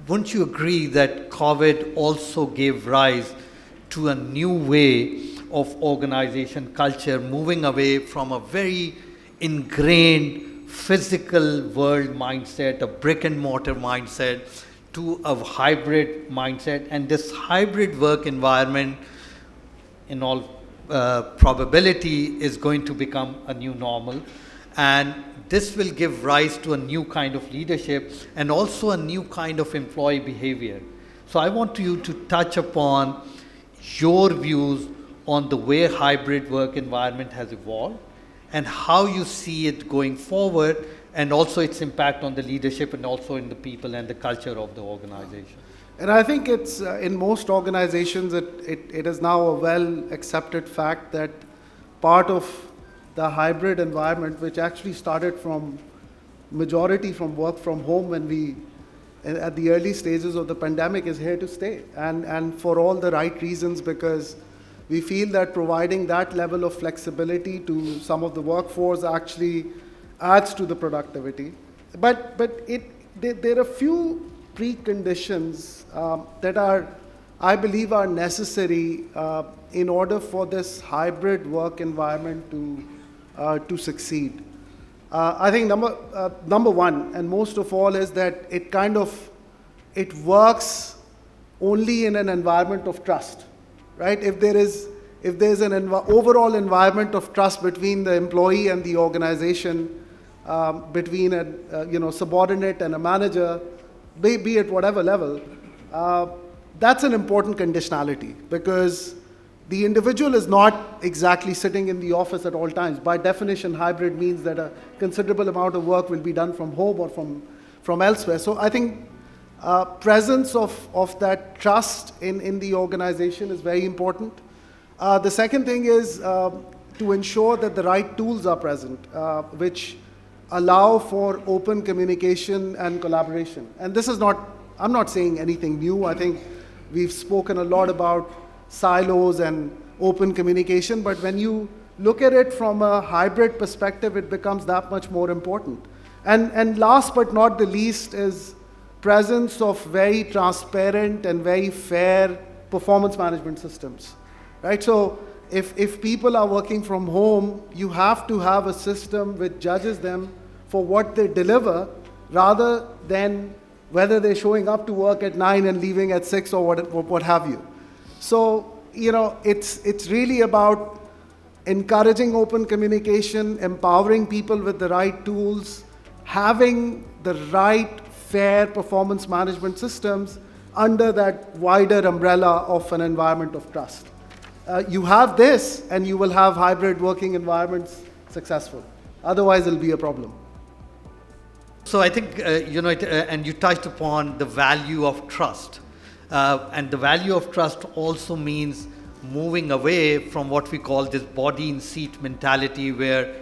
wouldn't you agree that COVID also gave rise to a new way of organization culture, moving away from a very ingrained physical world mindset, a brick and mortar mindset, to a hybrid mindset? And this hybrid work environment, in all probability, is going to become a new normal. And this will give rise to a new kind of leadership and also a new kind of employee behavior. So I want you to touch upon your views on the way hybrid work environment has evolved and how you see it going forward, and also its impact on the leadership and also in the people and the culture of the organization. And I think it's, in most organizations, it is now a well-accepted fact that part of the hybrid environment, which actually started from majority from work from home when we, at the early stages of the pandemic, is here to stay. And for all the right reasons, because we feel that providing that level of flexibility to some of the workforce actually adds to the productivity. But there are a few preconditions that I believe are necessary in order for this hybrid work environment to succeed. I think number one, and most of all, is that it works only in an environment of trust, right? If there's an overall environment of trust between the employee and the organization, between a subordinate and a manager, be at whatever level, that's an important conditionality, because the individual is not exactly sitting in the office at all times. By definition, hybrid means that a considerable amount of work will be done from home or from elsewhere. So I think presence of that trust in the organization is very important. The second thing is to ensure that the right tools are present, which allow for open communication and collaboration. And this is I'm not saying anything new. I think we've spoken a lot about silos and open communication, but when you look at it from a hybrid perspective, it becomes that much more important. And last but not the least is presence of very transparent and very fair performance management systems, right? So if people are working from home, you have to have a system which judges them for what they deliver, rather than whether they're showing up to work at 9 and leaving at 6 or what have you. So, it's really about encouraging open communication, empowering people with the right tools, having the right fair performance management systems under that wider umbrella of an environment of trust. You have this, and you will have hybrid working environments successful. Otherwise, it'll be a problem. So I think, and you touched upon the value of trust. And the value of trust also means moving away from what we call this body in seat mentality, where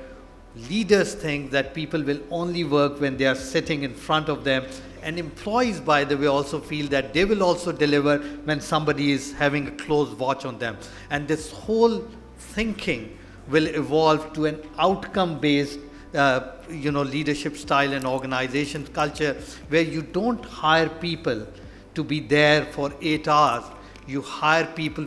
leaders think that people will only work when they are sitting in front of them. And employees, by the way, also feel that they will also deliver when somebody is having a close watch on them. And this whole thinking will evolve to an outcome-based leadership style and organization culture, where you don't hire people to be there for 8 hours. You hire people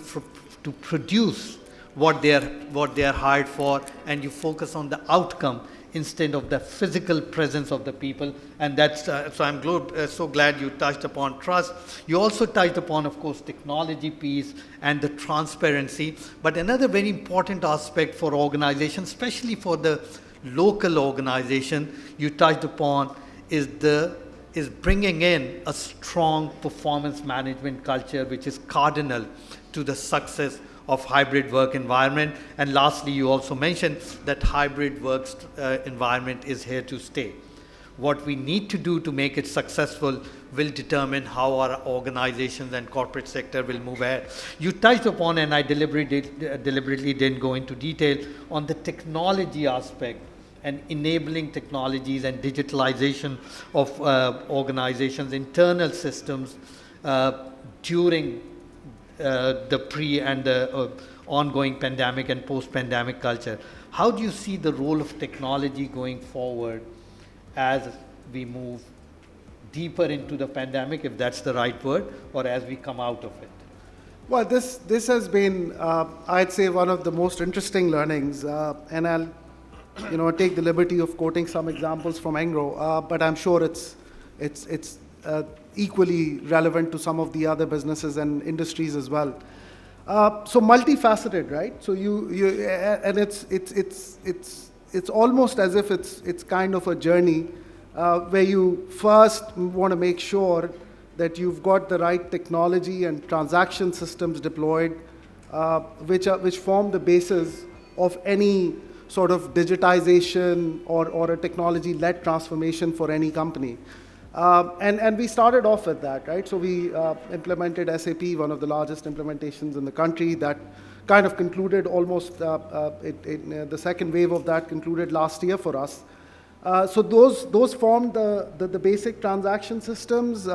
to produce what they are hired for, and you focus on the outcome instead of the physical presence of the people. And that's so I'm so glad you touched upon trust. You also touched upon, of course, technology piece and the transparency. But another very important aspect for organizations, especially for the local organization, you touched upon is bringing in a strong performance management culture, which is cardinal to the success of hybrid work environment. And lastly, you also mentioned that hybrid work environment is here to stay. What we need to do to make it successful will determine how our organizations and corporate sector will move ahead. You touched upon, and I deliberately didn't go into detail, on the technology aspect and enabling technologies and digitalization of organizations' internal systems during the pre and the ongoing pandemic and post-pandemic culture. How do you see the role of technology going forward as we move deeper into the pandemic, if that's the right word, or as we come out of it? Well, this has been, I'd say, one of the most interesting learnings, and I'll, take the liberty of quoting some examples from Engro, but I'm sure it's equally relevant to some of the other businesses and industries as well. So multifaceted, right? So and it's almost as if it's kind of a journey where you first want to make sure that you've got the right technology and transaction systems deployed, which form the basis of any sort of digitization or a technology-led transformation for any company. And we started off with that, right? So we implemented SAP, one of the largest implementations in the country. That kind of concluded almost, the second wave of that concluded last year for us. So those formed the basic transaction systems.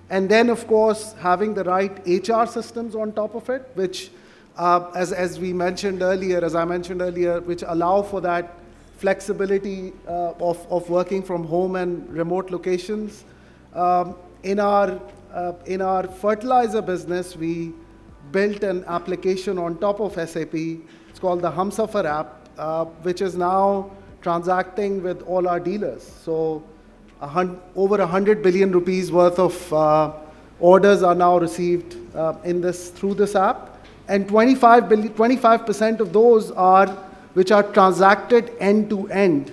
And then, of course, having the right HR systems on top of it, which, as I mentioned earlier, which allow for that flexibility of working from home and remote locations. In our fertilizer business, we built an application on top of SAP. It's called the Humsafar app, which is now transacting with all our dealers. So over 100 billion rupees worth of orders are now received through this app, and 25% of those which are transacted end-to-end,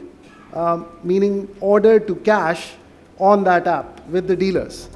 meaning order to cash on that app with the dealers.